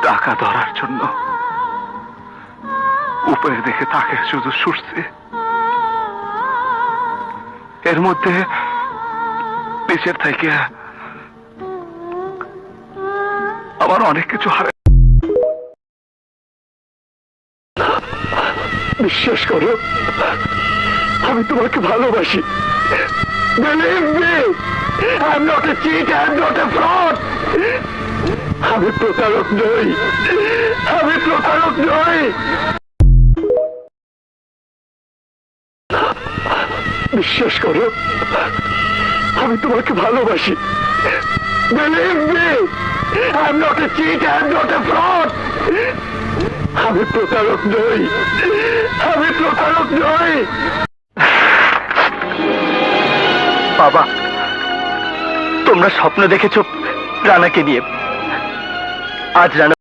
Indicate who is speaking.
Speaker 1: টাকা ধরার জন্য উপরে দেখে তাকে শুধু ছুটছে, এর মধ্যে নিচের থেকে আমার অনেক কিছু হারায়। বিশ্বাস করো, আমি তোমাকে ভালোবাসি। Believe me, I'm not a cheat, I'm not a fraud. আমি প্রতারক নই, আমি প্রতারক নই। বিশ্বাস করো, আমি তোমাকে ভালোবাসি। Believe me, I'm not a cheat, I'm not a fraud. আমি প্রতারক নই, আমি প্রতারক নই। বাবা, তোমরা স্বপ্ন দেখেছো রানাকে নিয়ে। আজ রানা